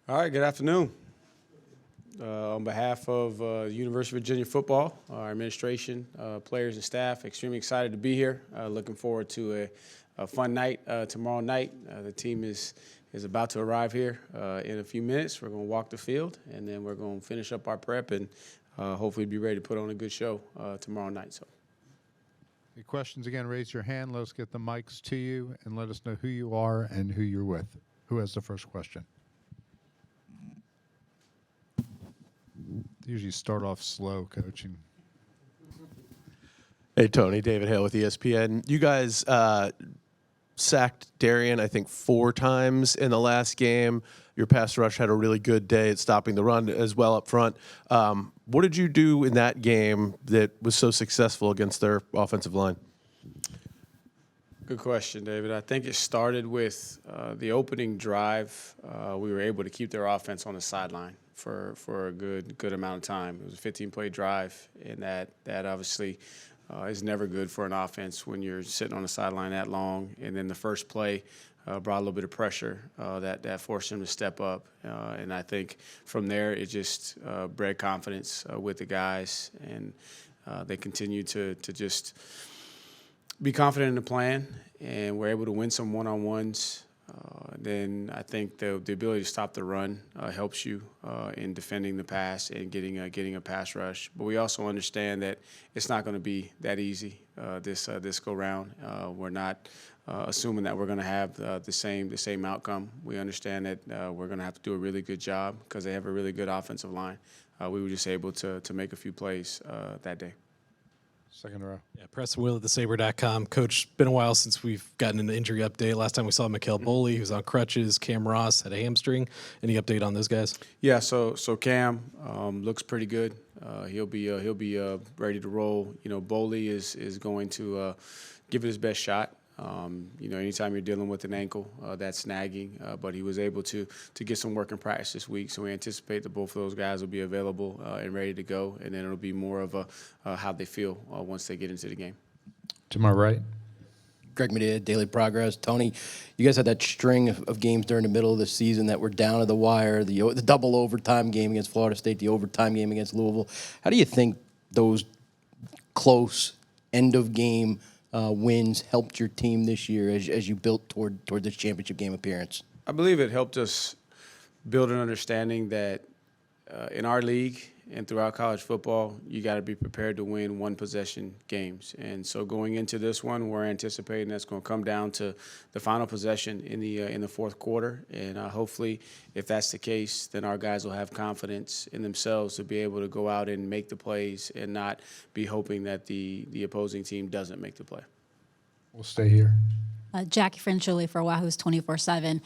All right, good afternoon. On behalf of University of Virginia football, our administration, players and staff, extremely excited to be here. Looking forward to a fun night tomorrow night. The team is about to arrive here in a few minutes. We're going to walk the field, and then we're going to finish up our prep and hopefully be ready to put on a good show tomorrow night. So, Any questions, again, raise your hand. Let us get the mics to you, and let us know who you are and who you're with. Who has the first question? They usually start off slow, coaching. Hey, Tony. David Hale with ESPN. You guys sacked Darian, I think, 4 times in the last game. Your pass rush had a really good day at stopping the run as well up front. What did you do in that game that was so successful against their offensive line? Good question, David. I think it started with the opening drive. We were able to keep their offense on the sideline for a good amount of time. It was a 15-play drive, and that obviously is never good for an offense when you're sitting on the sideline that long. And then the first play brought a little bit of pressure that forced them to step up. And I think from there it just bred confidence with the guys, and they continued to just be confident in the plan, and we're able to win some one-on-ones. Then I think the ability to stop the run helps you in defending the pass and getting a pass rush. But we also understand that it's not going to be that easy this go round. We're not assuming that we're going to have the same outcome. We understand that we're going to have to do a really good job because they have a really good offensive line. We were just able to make a few plays that day. Second row. Yeah, Preston Will at thesaber.com. Coach, been a while since we've gotten an injury update. Last time we saw Mikhail Boley, who's on crutches. Cam Ross had a hamstring. Any update on those guys? Yeah, so Cam looks pretty good. He'll be ready to roll. You know, Boley is going to give it his best shot. You know, anytime you're dealing with an ankle that's snagging, but he was able to get some work in practice this week. So we anticipate that both of those guys will be available and ready to go, and then it'll be more of a how they feel once they get into the game. To my right. Greg Medea, Daily Progress. Tony, you guys had that string of games during the middle of the season that were down to the wire, the double overtime game against Florida State, the overtime game against Louisville. How do you think those close end-of-game wins helped your team this year as you built toward this championship game appearance? I believe it helped us build an understanding that in our league and throughout college football, you got to be prepared to win one-possession games. And so going into this one, we're anticipating that's going to come down to the final possession in the fourth quarter. And hopefully, if that's the case, then our guys will have confidence in themselves to be able to go out and make the plays and not be hoping that the opposing team doesn't make the play. We'll stay here. Jackie Franchuli for Wahoo's 24/7.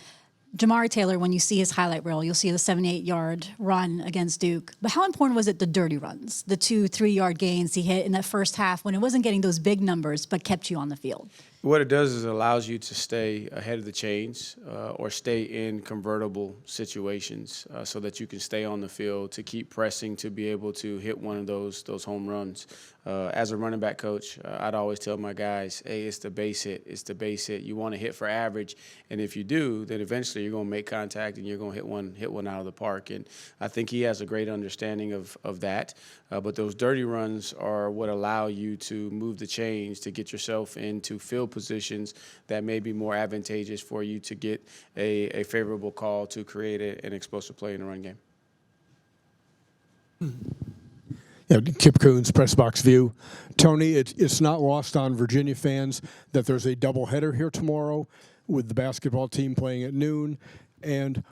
Jamari Taylor, when you see his highlight reel, you'll see the 78-yard run against Duke. But how important was it the dirty runs, the 2-3-yard gains he hit in that first half when it wasn't getting those big numbers but kept you on the field? What it does is it allows you to stay ahead of the chains or stay in convertible situations so that you can stay on the field to keep pressing to be able to hit one of those home runs. As a running back coach, I'd always tell my guys, hey, it's the base hit. It's the base hit. You want to hit for average, and if you do, then eventually you're going to make contact and you're going to hit one out of the park. And I think he has a great understanding of that. But those dirty runs are what allow you to move the chains to get yourself into field positions that may be more advantageous for you to get a favorable call to create an explosive play in the run game. Yeah, Kip Coons, Press Box View. Tony, it's not lost on Virginia fans that there's a doubleheader here tomorrow with the basketball team playing at noon. And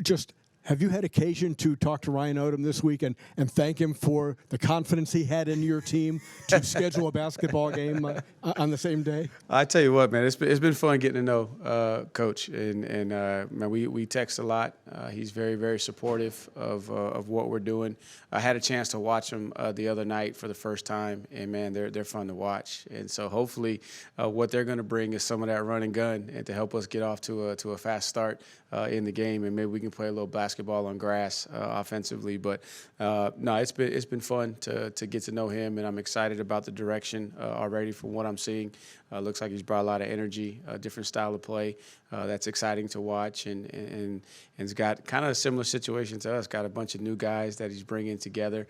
just have you had occasion to talk to Ryan Odom this week and thank him for the confidence he had in your team to schedule a basketball game on the same day? I tell you what, man, it's been fun getting to know Coach, and man, we text a lot. He's very, very supportive of what we're doing. I had a chance to watch him the other night for the first time, and man, they're fun to watch. And so hopefully, what they're going to bring is some of that run and gun, and to help us get off to a fast start in the game, and maybe we can play a little basketball basketball on grass offensively. But no, it's been fun to get to know him, and I'm excited about the direction already from what I'm seeing. Looks like he's brought a lot of energy, a different style of play. That's exciting to watch, and he's got kind of a similar situation to us. Got a bunch of new guys that he's bringing together.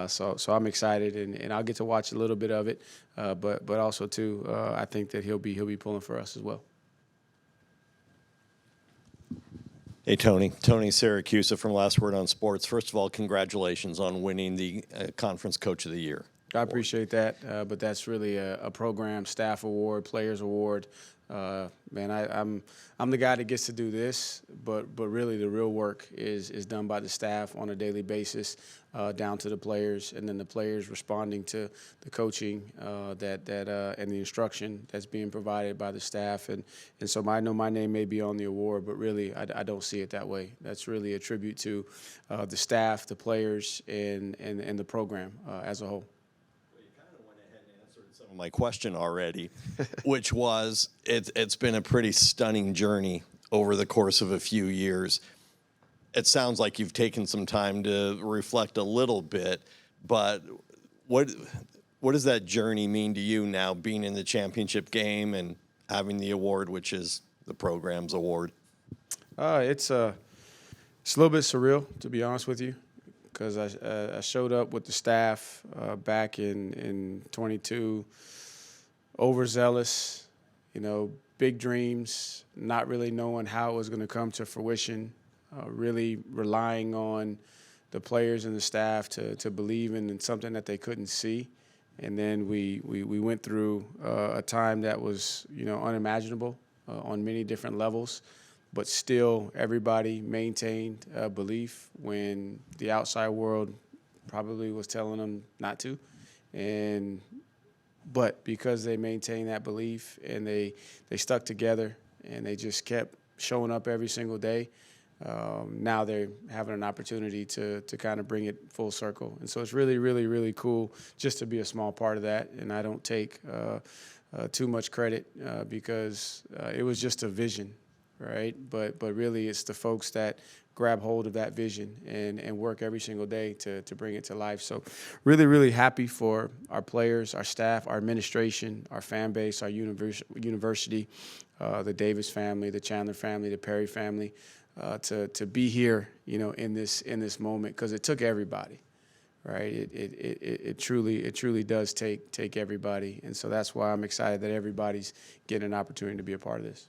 So I'm excited, and I'll get to watch a little bit of it. But also too, I think that he'll be pulling for us as well. Hey, Tony. Tony Siracusa from Last Word on Sports. First of all, congratulations on winning the Conference Coach of the Year. I appreciate that, but that's really a program staff award, players award. Man, I'm the guy that gets to do this, but really the real work is done by the staff on a daily basis, down to the players, and then the players responding to the coaching and the instruction that's being provided by the staff. And so I know my name may be on the award, but really I don't see it that way. That's really a tribute to the staff, the players, and the program as a whole. Some of my question already, which was it's been a pretty stunning journey over the course of a few years. It sounds like you've taken some time to reflect a little bit, but what does that journey mean to you now, being in the championship game and having the award, which is the program's award? It's a little bit surreal, to be honest with you, because I showed up with the staff back in 22, overzealous, big dreams, not really knowing how it was going to come to fruition, really relying on the players and the staff to believe in something that they couldn't see. And then we went through a time that was, unimaginable on many different levels. But still, everybody maintained belief when the outside world probably was telling them not to. But because they maintained that belief and they stuck together and they just kept showing up every single day, now they're having an opportunity to kind of bring it full circle. And so it's really, really, really cool just to be a small part of that. And I don't take too much credit because it was just a vision. Right, but really, it's the folks that grab hold of that vision and work every single day to bring it to life. So, really, really happy for our players, our staff, our administration, our fan base, our university, the Davis family, the Chandler family, the Perry family, to be here, in this moment, because it took everybody. Right, it truly does take everybody, and so that's why I'm excited that everybody's getting an opportunity to be a part of this.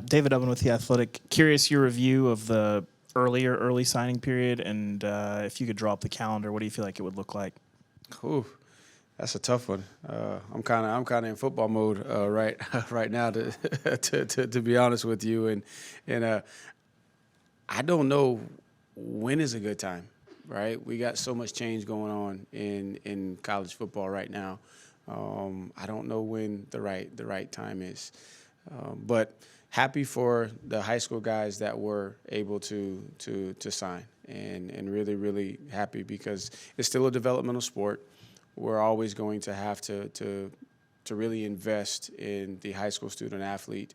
David Owen with The Athletic. Curious your review of the early signing period, and if you could draw up the calendar, what do you feel like it would look like? Ooh, that's a tough one. I'm kind of in football mode right now to be honest with you, and I don't know when is a good time. Right, we got so much change going on in college football right now. I don't know when the right time is. But happy for the high school guys that were able to sign, and really, really happy because it's still a developmental sport. We're always going to have to really invest in the high school student athlete.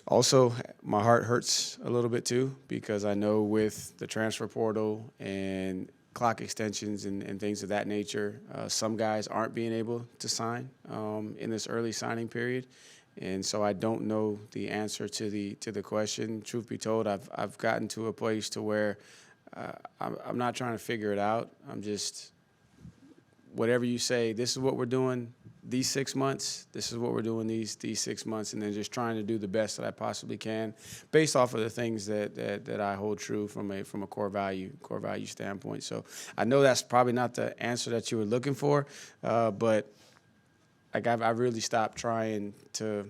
Also, my heart hurts a little bit too because I know with the transfer portal and clock extensions and things of that nature, some guys aren't being able to sign in this early signing period, and so I don't know the answer to the question. Truth be told, I've gotten to a place to where I'm not trying to figure it out. I'm just, whatever you say, this is what we're doing these 6 months, this is what we're doing these 6 months, and then just trying to do the best that I possibly can based off of the things that I hold true from a core value standpoint. So I know that's probably not the answer that you were looking for, but like I really stopped trying to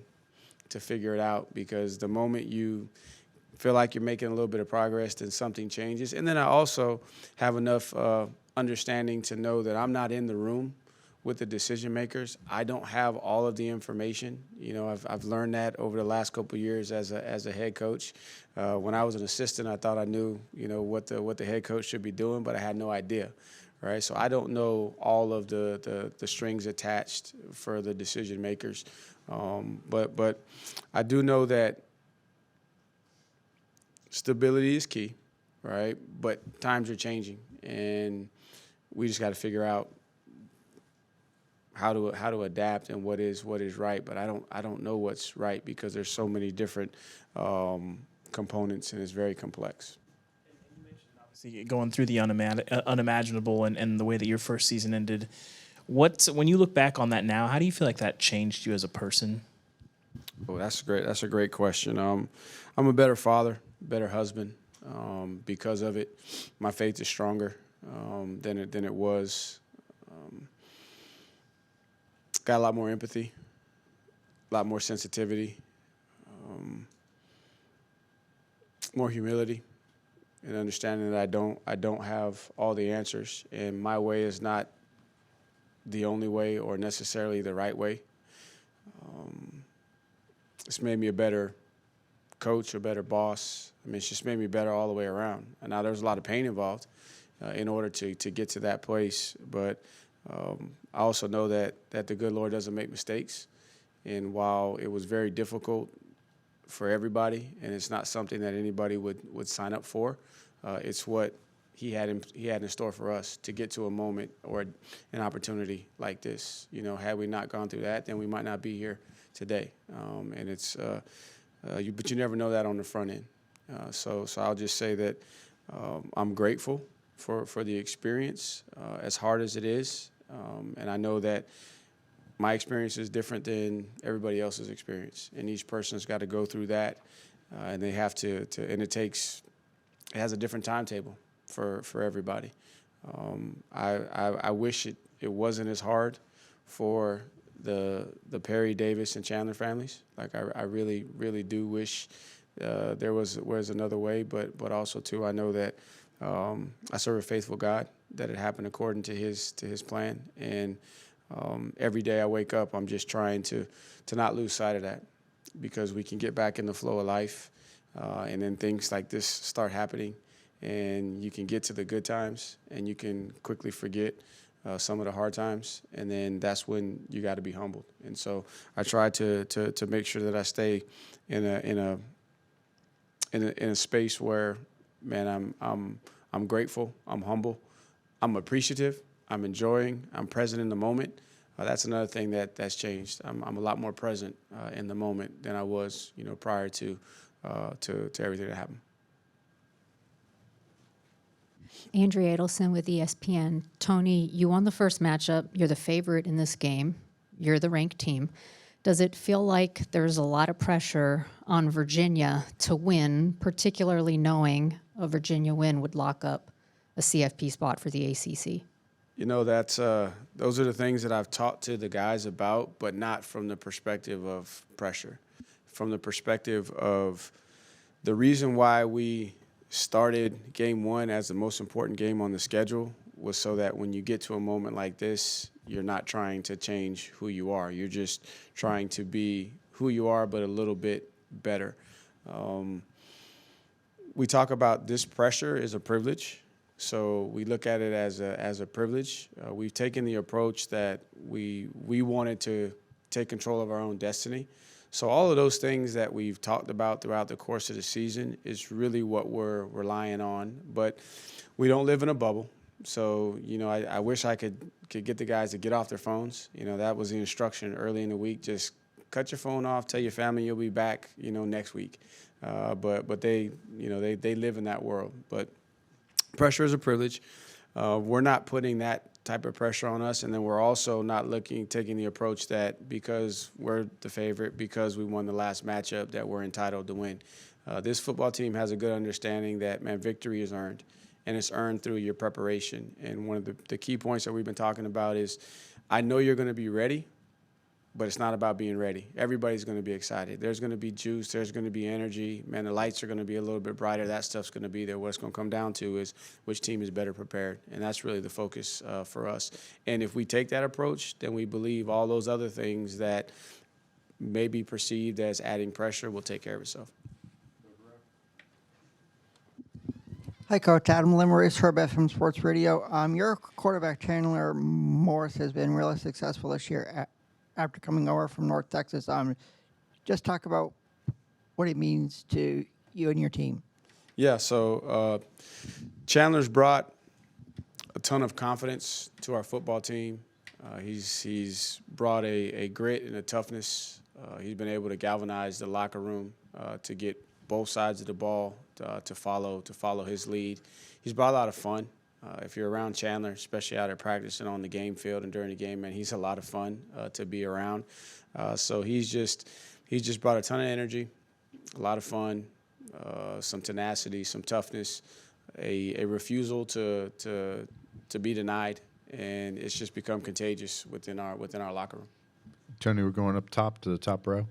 figure it out, because the moment you feel like you're making a little bit of progress, then something changes. And then I also have enough understanding to know that I'm not in the room with the decision makers. I don't have all of the information. I've learned that over the last couple of years as a head coach. When I was an assistant, I thought I knew, what the head coach should be doing, but I had no idea, right? So I don't know all of the strings attached for the decision makers. But I do know that stability is key, right? But times are changing, and we just got to figure out how to adapt and what is right. But I don't know what's right because there's so many different components, and it's very complex. Obviously, going through the unimaginable and the way that your first season ended, when you look back on that now, how do you feel like that changed you as a person? Oh, that's great. That's a great question. I'm a better father, better husband because of it. My faith is stronger than it was. Got a lot more empathy, a lot more sensitivity, more humility, and understanding that I don't have all the answers, and my way is not the only way or necessarily the right way. It's made me a better coach, a better boss. I mean, it's just made me better all the way around. And now there's a lot of pain involved in order to get to that place. But I also know that the good Lord doesn't make mistakes. And while it was very difficult for everybody, and it's not something that anybody would sign up for, it's what he had in store for us to get to a moment or an opportunity like this. You know, had we not gone through that, then we might not be here today. And it's but you never know that on the front end. So I'll just say that I'm grateful for the experience, as hard as it is. And I know that my experience is different than everybody else's experience, and each person's got to go through that, and they have to and it has a different timetable for everybody. I wish it wasn't as hard for the Perry, Davis, and Chandler families. Like I really do wish there was another way, but also too I know that I serve a faithful God, that it happened according to his plan, and every day I wake up I'm just trying to not lose sight of that, because we can get back in the flow of life, and then things like this start happening, and you can get to the good times and you can quickly forget some of the hard times, and then that's when you got to be humbled. And so I try to make sure that I stay in a space where, man, I'm grateful, I'm humble, I'm appreciative, I'm enjoying, I'm present in the moment. That's another thing that's changed. I'm a lot more present in the moment than I was, prior to everything that happened. Andrea Adelson with ESPN. Tony, you won the first matchup. You're the favorite in this game. You're the ranked team. Does it feel like there's a lot of pressure on Virginia to win, particularly knowing a Virginia win would lock up a CFP spot for the ACC? That's those are the things that I've talked to the guys about, but not from the perspective of pressure. From the perspective of the reason why we started game one as the most important game on the schedule was so that when you get to a moment like this, you're not trying to change who you are. You're just trying to be who you are, but a little bit better. We talk about this pressure is a privilege, so we look at it as a privilege. We've taken the approach that we wanted to take control of our own destiny. So all of those things that we've talked about throughout the course of the season is really what we're relying on. But we don't live in a bubble. So, I wish I could get the guys to get off their phones. That was the instruction early in the week. Just cut your phone off, tell your family you'll be back, next week. But they live in that world. But pressure is a privilege. We're not putting that type of pressure on us, and then we're also not taking the approach that because we're the favorite, because we won the last matchup, that we're entitled to win. This football team has a good understanding that, man, victory is earned, and it's earned through your preparation. And one of the key points that we've been talking about is, I know you're going to be ready, but it's not about being ready. Everybody's going to be excited. There's going to be juice. There's going to be energy. Man, the lights are going to be a little bit brighter. That stuff's going to be there. What it's going to come down to is which team is better prepared, and that's really the focus for us. And if we take that approach, then we believe all those other things that may be perceived as adding pressure will take care of itself. Hi, Coach. Adam Limerick, Herb FM Sports Radio. Your quarterback, Chandler Morris, has been really successful this year after coming over from North Texas. Just talk about what it means to you and your team. Yeah, so Chandler's brought a ton of confidence to our football team. He's brought a grit and a toughness. He's been able to galvanize the locker room to get both sides of the ball to follow his lead. He's brought a lot of fun. If you're around Chandler, especially out at practice and on the game field and during the game, man, he's a lot of fun to be around. So he's just brought a ton of energy, a lot of fun, some tenacity, some toughness, a refusal to be denied, and it's just become contagious within our locker room. Tony, we're going up top to the top row.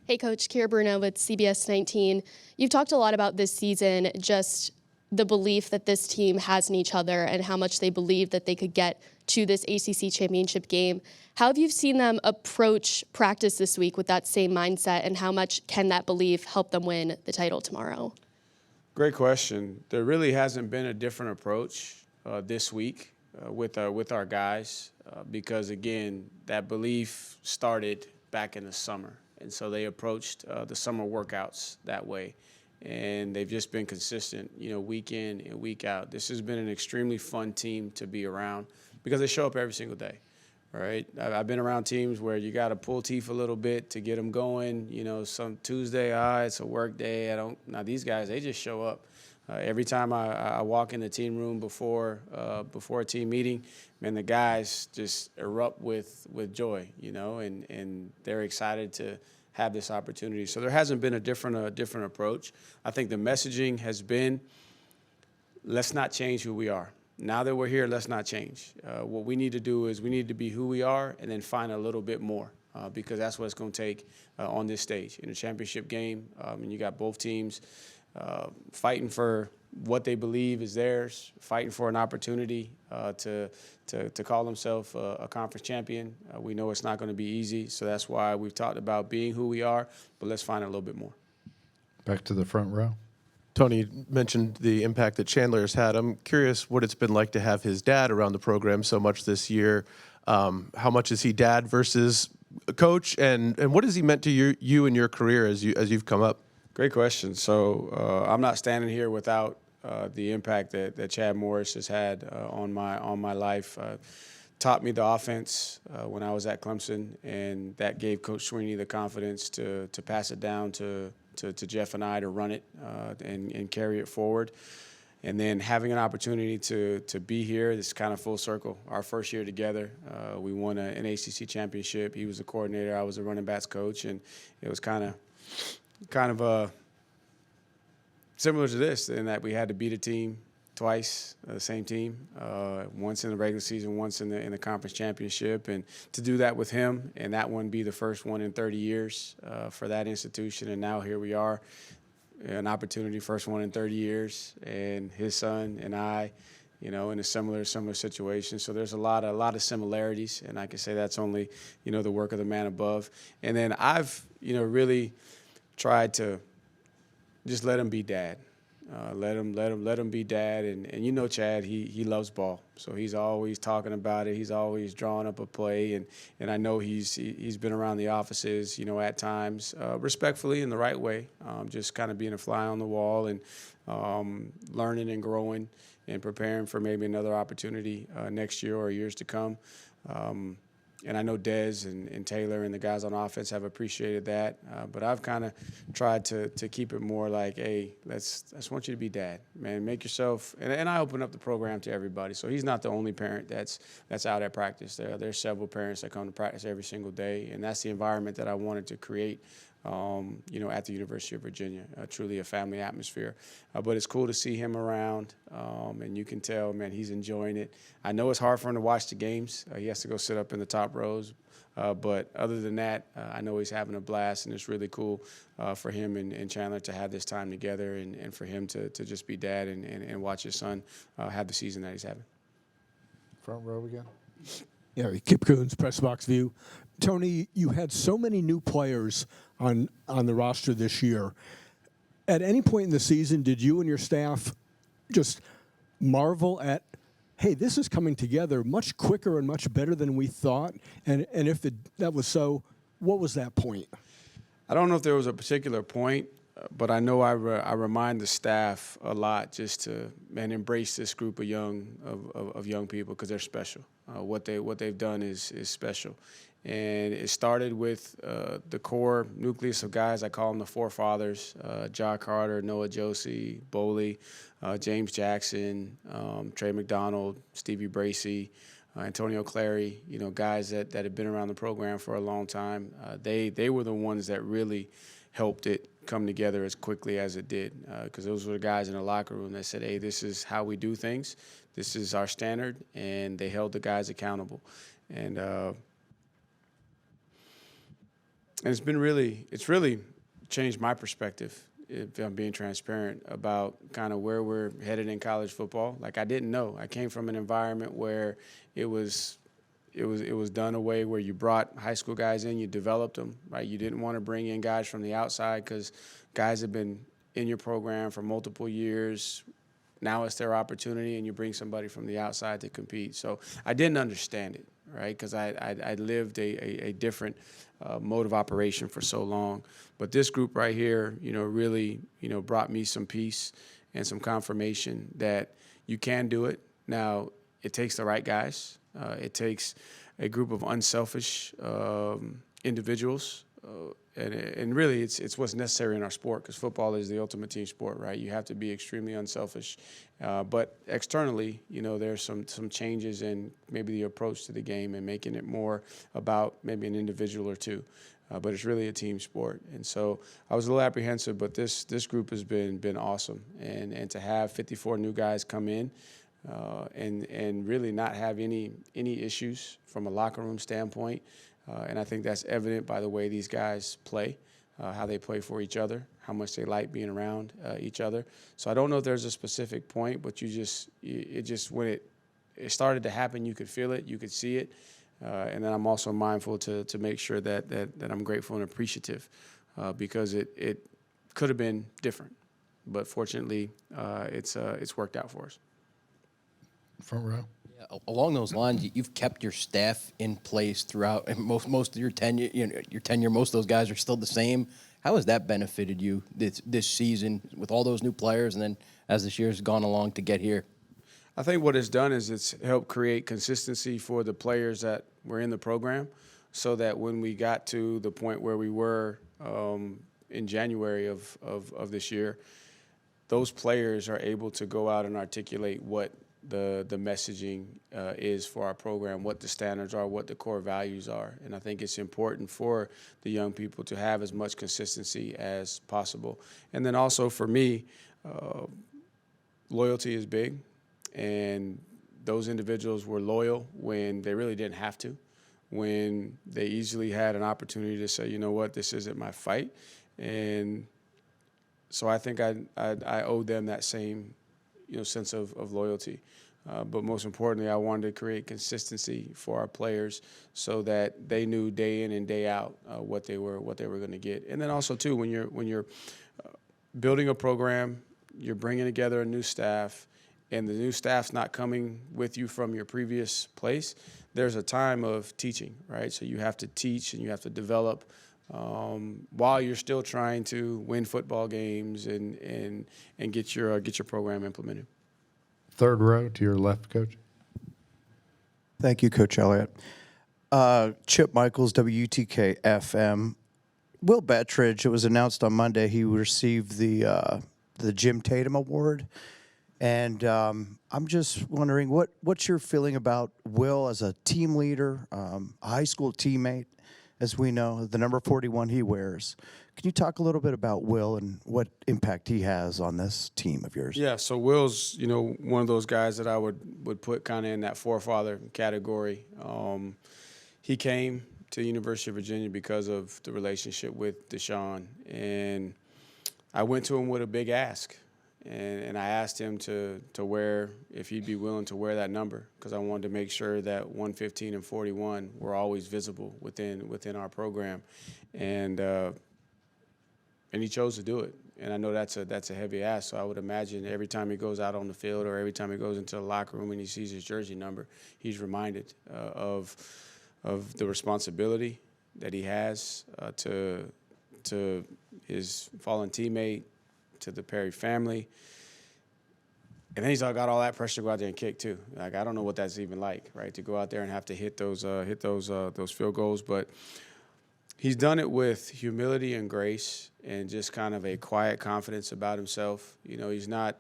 Hey, Coach. Kira Bruno with CBS 19. You've talked a lot about this season, just the belief that this team has in each other and how much they believe that they could get to this ACC Championship game. How have you seen them approach practice this week with that same mindset, and how much can that belief help them win the title tomorrow? Great question. There really hasn't been a different approach this week with our guys because, again, that belief started back in the summer. And so they approached the summer workouts that way. And they've just been consistent, week in and week out. This has been an extremely fun team to be around because they show up every single day, right? I've been around teams where you got to pull teeth a little bit to get them going. Some Tuesday, it's a work day. Now these guys, they just show up. Every time I walk in the team room before a team meeting, man, the guys just erupt with joy, and they're excited to have this opportunity. So there hasn't been a different approach. I think the messaging has been, let's not change who we are. Now that we're here, let's not change. What we need to do is we need to be who we are and then find a little bit more because that's what it's going to take on this stage. In a championship game, and you got both teams fighting for what they believe is theirs, fighting for an opportunity to call themselves a conference champion. We know it's not going to be easy, so that's why we've talked about being who we are, but let's find a little bit more. Back to the front row. Tony mentioned the impact that Chandler has had. I'm curious what it's been like to have his dad around the program so much this year. How much is he dad versus a coach, and what has he meant to you and your career as you've come up? Great question. So I'm not standing here without the impact that Chad Morris has had on my life. Taught me the offense when I was at Clemson, and that gave Coach Sweeney the confidence to pass it down to Jeff and I to run it and carry it forward. And then having an opportunity to be here, this is kind of full circle. Our first year together, we won an ACC championship. He was the coordinator. I was the running backs coach, and it was kind of similar to this in that we had to beat a team twice, the same team, once in the regular season, once in the conference championship, and to do that with him and that one be the first one in 30 years for that institution, and now here we are, an opportunity, first one in 30 years, and his son and I, in a similar situation. So there's a lot of similarities, and I can say that's only, the work of the man above. And then I've, really tried to just let him be dad. Let him be dad. And Chad, he loves ball. So he's always talking about it. He's always drawing up a play. And I know he's been around the offices, at times, respectfully in the right way, just kind of being a fly on the wall and learning and growing and preparing for maybe another opportunity next year or years to come. And I know Dez and Taylor and the guys on offense have appreciated that. But I've kind of tried to keep it more like, hey, I just want you to be dad, man. Make yourself. And I open up the program to everybody. So he's not the only parent that's out at practice. There's several parents that come to practice every single day. And that's the environment that I wanted to create, at the University of Virginia, truly a family atmosphere. But it's cool to see him around, and you can tell, man, he's enjoying it. I know it's hard for him to watch the games. He has to go sit up in the top rows. But other than that, I know he's having a blast, and it's really cool for him and Chandler to have this time together and for him to just be dad and watch his son have the season that he's having. Front row again. Yeah, Kip Coons, press box view. Tony, you had so many new players on the roster this year. At any point in the season, did you and your staff just marvel at, hey, this is coming together much quicker and much better than we thought? And if that was so, what was that point? I don't know if there was a particular point. but I know I remind the staff a lot just to embrace this group of young people because they're special. What they've done is special, and it started with the core nucleus of guys. I call them the forefathers: John Carter, Noah Josie, Boley, James Jackson, Trey McDonald, Stevie Bracey, Antonio Clary. Guys that have been around the program for a long time. They were the ones that really helped it come together as quickly as it did, because those were the guys in the locker room that said, hey, this is how we do things. This is our standard, and they held the guys accountable. And it's really changed my perspective, if I'm being transparent, about kind of where we're headed in college football. Like, I didn't know. I came from an environment where it was done away where you brought high school guys in, you developed them, right? You didn't want to bring in guys from the outside because guys have been in your program for multiple years. Now it's their opportunity, and you bring somebody from the outside to compete. So I didn't understand it, right? Because I lived a different mode of operation for so long. But this group right here, really, brought me some peace and some confirmation that you can do it. Now, it takes the right guys. It takes a group of unselfish individuals, and really it's what's necessary in our sport, because football is the ultimate team sport, right? You have to be extremely unselfish, but externally, there's some changes in maybe the approach to the game and making it more about maybe an individual or two, but it's really a team sport. And so I was a little apprehensive, but this group has been awesome, and to have 54 new guys come in. And really not have any issues from a locker room standpoint. And I think that's evident by the way these guys play, how they play for each other, how much they like being around each other. So I don't know if there's a specific point, but it just when it started to happen, you could feel it, you could see it. And then I'm also mindful to make sure that I'm grateful and appreciative, because it could have been different. But fortunately, it's worked out for us. Front row. Yeah, along those lines, you've kept your staff in place throughout and most of your tenure. Most of those guys are still the same. How has that benefited you this season with all those new players, and then as this year's gone along to get here? I think what it's done is it's helped create consistency for the players that were in the program, so that when we got to the point where we were in January of this year, those players are able to go out and articulate what the messaging is for our program, what the standards are, what the core values are. And I think it's important for the young people to have as much consistency as possible. And then also for me, loyalty is big. And those individuals were loyal when they really didn't have to, when they easily had an opportunity to say, you know what, this isn't my fight. And so I think I owe them that same sense of loyalty. But most importantly, I wanted to create consistency for our players so that they knew day in and day out what they were going to get. And then also too, when you're building a program, you're bringing together a new staff, and the new staff's not coming with you from your previous place, there's a time of teaching, right? So you have to teach and you have to develop while you're still trying to win football games and get your program implemented. Third row to your left, Coach. Thank you, Coach Elliott. Chip Michaels, WTK-FM. Will Bettridge, it was announced on Monday, he received the Jim Tatum Award. And I'm just wondering, what's your feeling about Will as a team leader, a high school teammate, as we know, the number 41 he wears. Can you talk a little bit about Will and what impact he has on this team of yours? Yeah, so Will's, one of those guys that I would put kind of in that forefather category. He came to the University of Virginia because of the relationship with Deshaun, and I went to him with a big ask. And I asked him to wear, if he'd be willing to wear that number, because I wanted to make sure that 115 and 41 were always visible within our program, and he chose to do it. And I know that's a heavy ask. So I would imagine every time he goes out on the field or every time he goes into the locker room and he sees his jersey number, he's reminded of the responsibility that he has to to his fallen teammate, to the Perry family. And then he's got all that pressure to go out there and kick too. Like, I don't know what that's even like, right? To go out there and have to hit those field goals, but he's done it with humility and grace and just kind of a quiet confidence about himself. You know, he's not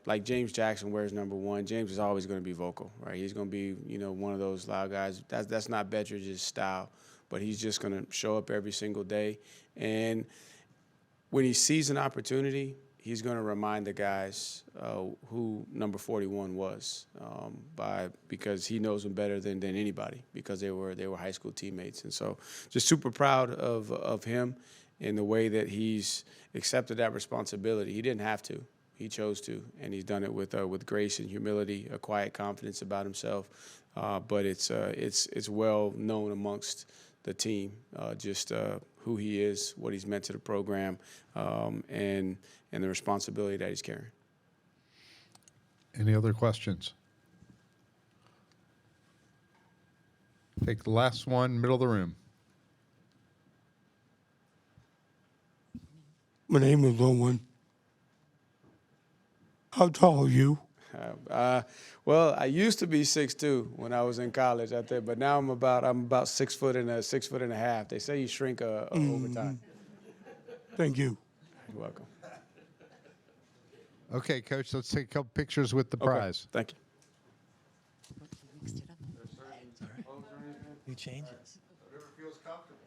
like James Jackson wears number 1. James is always going to be vocal, right? He's going to be, you know, one of those loud guys. That's not Bettridge's style, but he's just going to show up every single day. And when he sees an opportunity, he's going to remind the guys who number 41 was, because he knows them better than anybody, because they were high school teammates. And so just super proud of him in the way that he's accepted that responsibility. He didn't have to. He chose to, and he's done it with grace and humility, a quiet confidence about himself. But it's well known amongst the team, just who he is, what he's meant to the program, and the responsibility that he's carrying. Any other questions? Take the last one, middle of the room. My name is Owen. How tall are you? Well, I used to be 6'2" when I was in college out there, but now I'm about 6 foot and 6 foot and a half. They say you shrink over time. Thank you. You're welcome. Okay, Coach, let's take a couple pictures with the prize. Thank you. New changes. Whatever feels comfortable.